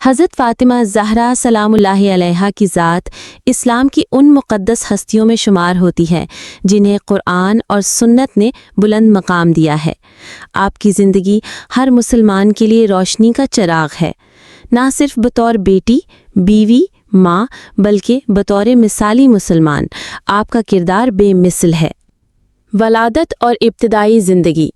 حضرت فاطمہ زہرا سلام اللہ علیہا کی ذات اسلام کی ان مقدس ہستیوں میں شمار ہوتی ہے جنہیں قرآن اور سنت نے بلند مقام دیا ہے۔ آپ کی زندگی ہر مسلمان کے لیے روشنی کا چراغ ہے، نہ صرف بطور بیٹی، بیوی، ماں، بلکہ بطور مثالی مسلمان آپ کا کردار بے مثل ہے۔ ولادت اور ابتدائی زندگی۔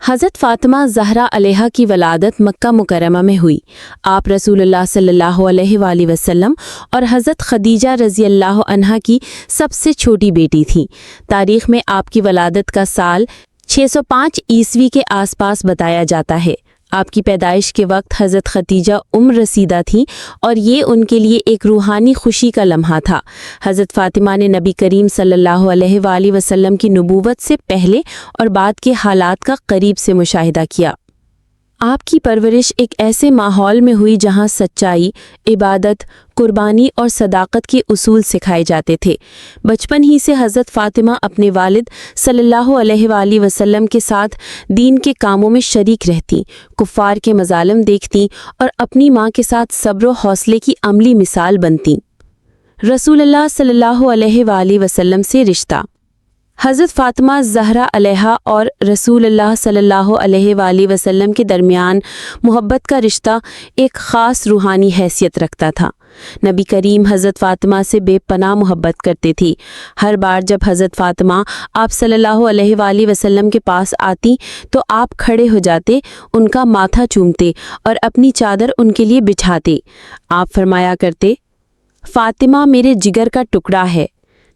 حضرت فاطمہ زہرا علیہا کی ولادت مکہ مکرمہ میں ہوئی۔ آپ رسول اللہ صلی اللہ علیہ وآلہ وسلم اور حضرت خدیجہ رضی اللہ عنہا کی سب سے چھوٹی بیٹی تھیں۔ تاریخ میں آپ کی ولادت کا سال 605 عیسوی کے آس پاس بتایا جاتا ہے۔ آپ کی پیدائش کے وقت حضرت خدیجہ رسیدہ تھیں اور یہ ان کے لیے ایک روحانی خوشی کا لمحہ تھا۔ حضرت فاطمہ نے نبی کریم صلی اللہ علیہ وآلہ وسلم کی نبوت سے پہلے اور بعد کے حالات کا قریب سے مشاہدہ کیا۔ آپ کی پرورش ایک ایسے ماحول میں ہوئی جہاں سچائی، عبادت، قربانی اور صداقت کے اصول سکھائے جاتے تھے۔ بچپن ہی سے حضرت فاطمہ اپنے والد صلی اللہ علیہ وآلہ وسلم کے ساتھ دین کے کاموں میں شریک رہتیں، کفار کے مظالم دیکھتیں اور اپنی ماں کے ساتھ صبر و حوصلے کی عملی مثال بنتیں۔ رسول اللہ صلی اللہ علیہ وآلہ وسلم سے رشتہ۔ حضرت فاطمہ زہرا علیہا اور رسول اللہ صلی اللہ علیہ وآلہ وسلم کے درمیان محبت کا رشتہ ایک خاص روحانی حیثیت رکھتا تھا۔ نبی کریم حضرت فاطمہ سے بے پناہ محبت کرتے تھے۔ ہر بار جب حضرت فاطمہ آپ صلی اللہ علیہ وآلہ وسلم کے پاس آتی تو آپ کھڑے ہو جاتے، ان کا ماتھا چومتے اور اپنی چادر ان کے لیے بچھاتے۔ آپ فرمایا کرتے، فاطمہ میرے جگر کا ٹکڑا ہے،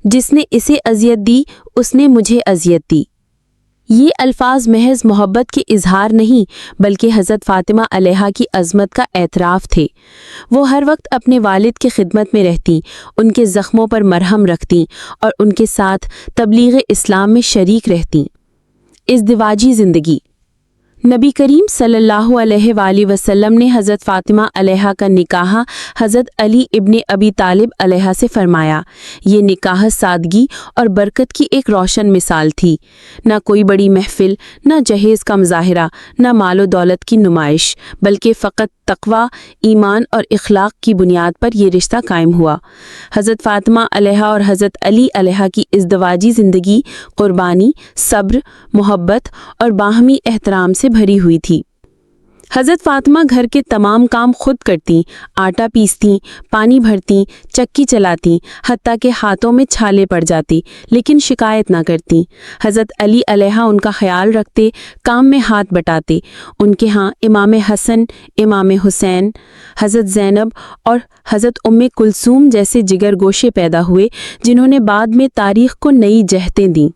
جس نے اسے اذیت دی اس نے مجھے اذیت دی۔ یہ الفاظ محض محبت کے اظہار نہیں بلکہ حضرت فاطمہ علیہا کی عظمت کا اعتراف تھے۔ وہ ہر وقت اپنے والد کی خدمت میں رہتیں، ان کے زخموں پر مرہم رکھتیں اور ان کے ساتھ تبلیغ اسلام میں شریک رہتیں۔ ازدواجی زندگی۔ نبی کریم صلی اللہ علیہ وآلہ وسلم نے حضرت فاطمہ علیہا کا نکاح حضرت علی ابن ابی طالب علیہ سے فرمایا۔ یہ نکاح سادگی اور برکت کی ایک روشن مثال تھی۔ نہ کوئی بڑی محفل، نہ جہیز کا مظاہرہ، نہ مال و دولت کی نمائش، بلکہ فقط تقوی، ایمان اور اخلاق کی بنیاد پر یہ رشتہ قائم ہوا۔ حضرت فاطمہ علیہا اور حضرت علی علیہ کی ازدواجی زندگی قربانی، صبر، محبت اور باہمی احترام سے بھری ہوئی تھی۔ حضرت فاطمہ گھر کے تمام کام خود کرتیں، آٹا پیستیں، پانی بھرتیں، چکی چلاتیں، حتیٰ کہ ہاتھوں میں چھالے پڑ جاتی لیکن شکایت نہ کرتیں۔ حضرت علی علیہ ان کا خیال رکھتے، کام میں ہاتھ بٹاتے۔ ان کے ہاں امام حسن، امام حسین، حضرت زینب اور حضرت کلثوم جیسے جگر گوشے پیدا ہوئے جنہوں نے بعد میں تاریخ کو نئی جہتیں دیں۔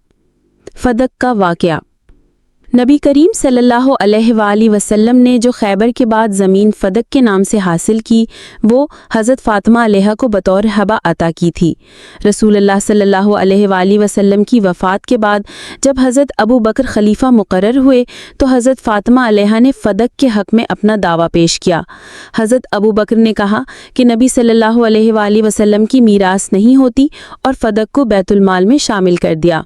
فدق کا واقعہ۔ نبی کریم صلی اللہ علیہ وآلہ وسلم نے جو خیبر کے بعد زمین فدق کے نام سے حاصل کی، وہ حضرت فاطمہ علیہ کو بطور ہبہ عطا کی تھی۔ رسول اللہ صلی اللہ علیہ وآلہ وسلم کی وفات کے بعد جب حضرت ابو بکر خلیفہ مقرر ہوئے تو حضرت فاطمہ علیہ نے فدق کے حق میں اپنا دعویٰ پیش کیا۔ حضرت ابو بکر نے کہا کہ نبی صلی اللہ علیہ وآلہ وسلم کی میراث نہیں ہوتی اور فدق کو بیت المال میں شامل کر دیا۔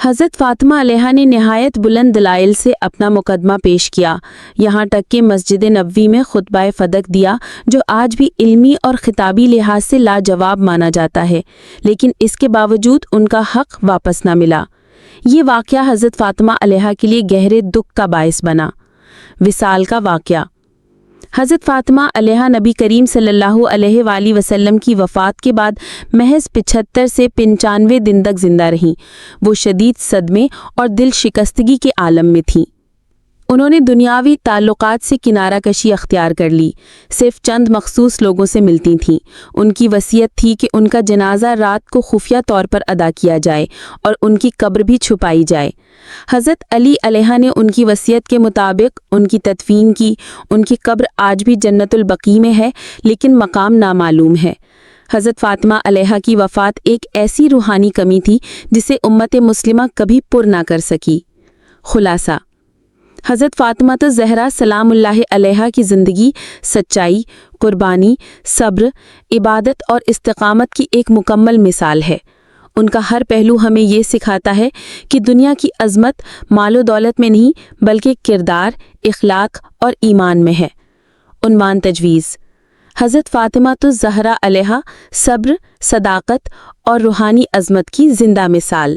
حضرت فاطمہ علیہ نے نہایت بلند دلائل سے اپنا مقدمہ پیش کیا، یہاں تک کہ مسجد نبوی میں خطبہ فدق دیا جو آج بھی علمی اور خطابی لحاظ سے لاجواب مانا جاتا ہے، لیکن اس کے باوجود ان کا حق واپس نہ ملا۔ یہ واقعہ حضرت فاطمہ علیہ کے لیے گہرے دکھ کا باعث بنا۔ وصال کا واقعہ۔ حضرت فاطمہ علیہ نبی کریم صلی اللہ علیہ وآلہ وسلم کی وفات کے بعد محض 75 سے 95 دن تک زندہ رہیں۔ وہ شدید صدمے اور دل شکستگی کے عالم میں تھیں۔ انہوں نے دنیاوی تعلقات سے کنارہ کشی اختیار کر لی، صرف چند مخصوص لوگوں سے ملتی تھیں۔ ان کی وصیت تھی کہ ان کا جنازہ رات کو خفیہ طور پر ادا کیا جائے اور ان کی قبر بھی چھپائی جائے۔ حضرت علی علیہ نے ان کی وصیت کے مطابق ان کی تدفین کی۔ ان کی قبر آج بھی جنت البقیع میں ہے لیکن مقام نامعلوم ہے۔ حضرت فاطمہ علیہ کی وفات ایک ایسی روحانی کمی تھی جسے امت مسلمہ کبھی پر نہ کر سکی۔ خلاصہ: حضرت فاطمہ زہرا سلام اللہ علیہا کی زندگی سچائی، قربانی، صبر، عبادت اور استقامت کی ایک مکمل مثال ہے۔ ان کا ہر پہلو ہمیں یہ سکھاتا ہے کہ دنیا کی عظمت مال و دولت میں نہیں بلکہ کردار، اخلاق اور ایمان میں ہے۔ عنوان تجویز: حضرت فاطمہ الزہرا علیہا صبر، صداقت اور روحانی عظمت کی زندہ مثال۔